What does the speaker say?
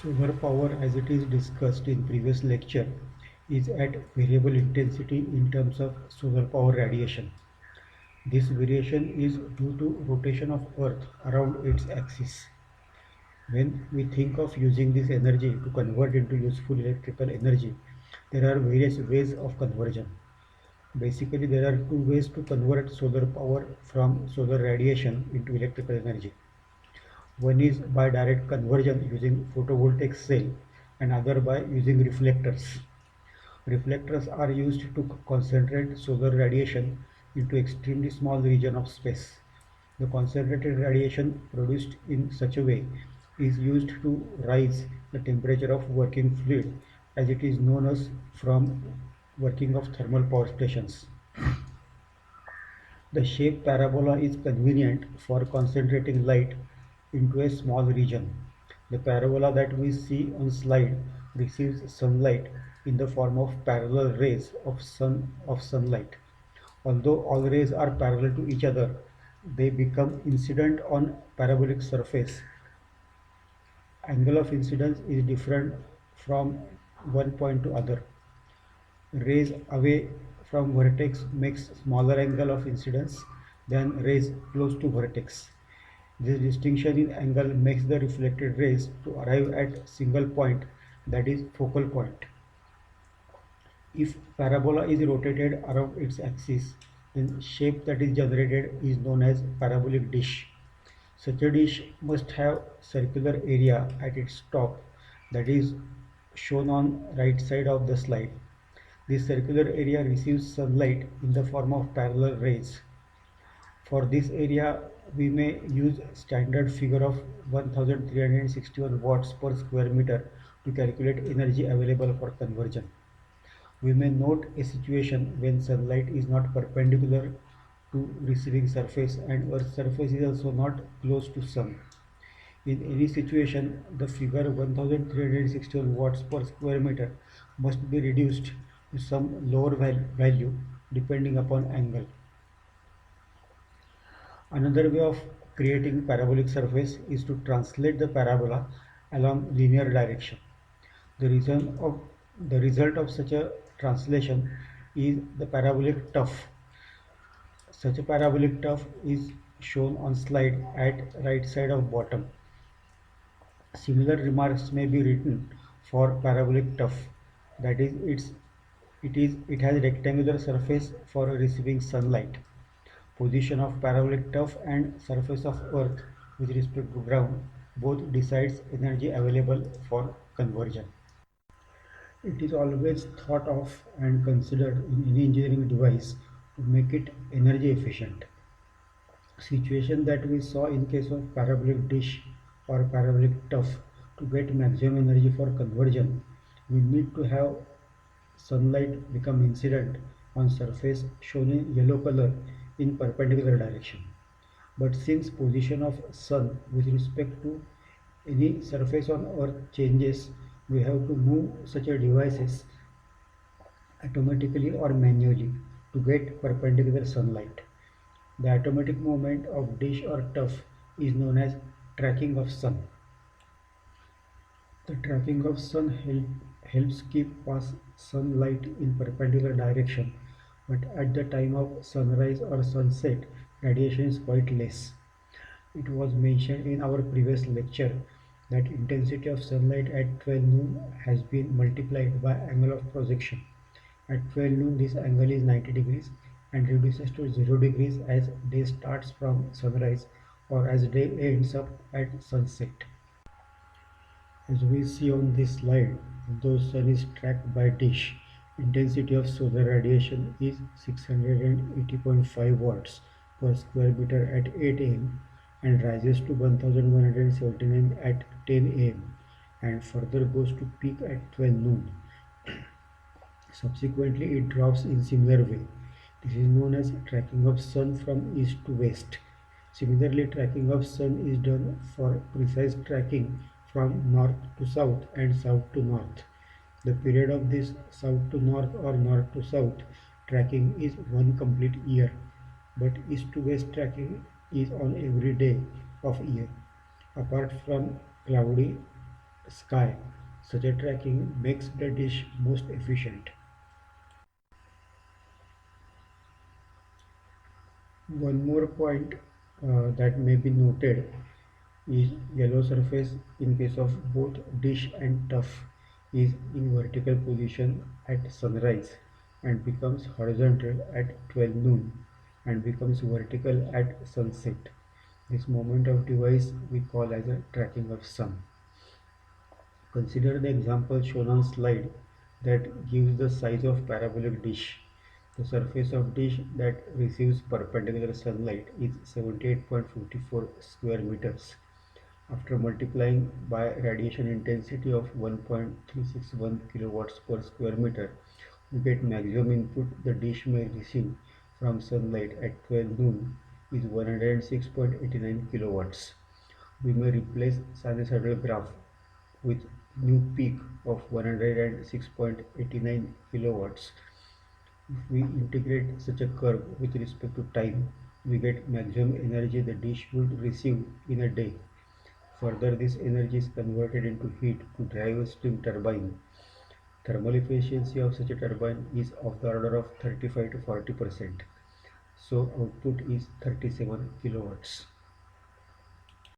Solar power, as it is discussed in previous lecture, is at variable intensity in terms of solar power radiation. This variation is due to rotation of Earth around its axis. When we think of using this energy to convert into useful electrical energy, there are various ways of conversion. Basically, there are two ways to convert solar power from solar radiation into electrical energy. One is by direct conversion using photovoltaic cell and other by using reflectors. Reflectors are used to concentrate solar radiation into extremely small region of space. The concentrated radiation produced in such a way is used to rise the temperature of working fluid, as it is known as from working of thermal power stations. The shape parabola is convenient for concentrating light into a small region. The parabola that we see on slide receives sunlight in the form of parallel rays of sunlight. Although all rays are parallel to each other, they become incident on parabolic surface. Angle of incidence is different from one point to other. Rays away from vertex makes smaller angle of incidence than rays close to vertex. This distinction in angle makes the reflected rays to arrive at single point, that is focal point. If parabola is rotated around its axis, then shape that is generated is known as parabolic dish. Such a dish must have circular area at its top, that is shown on right side of the slide. This circular area receives sunlight in the form of parallel rays. For this area, we may use standard figure of 1361 watts per square meter to calculate energy available for conversion. We may note a situation when sunlight is not perpendicular to receiving surface and Earth's surface is also not close to sun. In any situation, the figure 1361 watts per square meter must be reduced to some lower value depending upon angle. Another way of creating parabolic surface is to translate the parabola along linear direction. The the result of such a translation is the parabolic tuff. Such a parabolic tuff is shown on slide at right side of bottom. Similar remarks may be written for parabolic tuff. That is, it has rectangular surface for receiving sunlight. Position of parabolic tuff and surface of Earth with respect to ground both decides energy available for conversion. It is always thought of and considered in any engineering device to make it energy efficient. Situation that we saw in case of parabolic dish or parabolic tuff, to get maximum energy for conversion, we need to have sunlight become incident on surface shown in yellow color in perpendicular direction. But since position of sun with respect to any surface on earth changes, we have to move such a devices automatically or manually to get perpendicular sunlight. The automatic movement of dish or tuff is known as tracking of sun. The tracking of sun helps keep pass sunlight in perpendicular direction, but at the time of sunrise or sunset, radiation is quite less. It was mentioned in our previous lecture that intensity of sunlight at 12 noon has been multiplied by angle of projection. At 12 noon this angle is 90 degrees and reduces to 0 degrees as day starts from sunrise or as day ends up at sunset. As we see on this slide, though sun is tracked by dish, intensity of solar radiation is 680.5 watts per square meter at 8 am and rises to 1179 at 10 am and further goes to peak at 12 noon. Subsequently, it drops in similar way. This is known as tracking of sun from east to west. Similarly, tracking of sun is done for precise tracking from north to south and south to north. The period of this south to north or north to south tracking is one complete year, but east to west tracking is on every day of year. Apart from cloudy sky. Such a tracking makes the dish most efficient. One more point that may be noted is yellow surface in case of both dish and tuff is in vertical position at sunrise and becomes horizontal at 12 noon and becomes vertical at sunset. This moment of device we call as a tracking of sun. Consider the example shown on slide that gives the size of parabolic dish. The surface of dish that receives perpendicular sunlight is 78.54 square meters. After multiplying by radiation intensity of 1.361 kilowatts per square meter, we get maximum input the dish may receive from sunlight at 12 noon is 106.89 kilowatts. We may replace sinusoidal graph with new peak of 106.89 kilowatts. If we integrate such a curve with respect to time, we get maximum energy the dish would receive in a day. Further, this energy is converted into heat to drive a steam turbine. Thermal efficiency of such a turbine is of the order of 35 to 40%. So output is 37 kilowatts.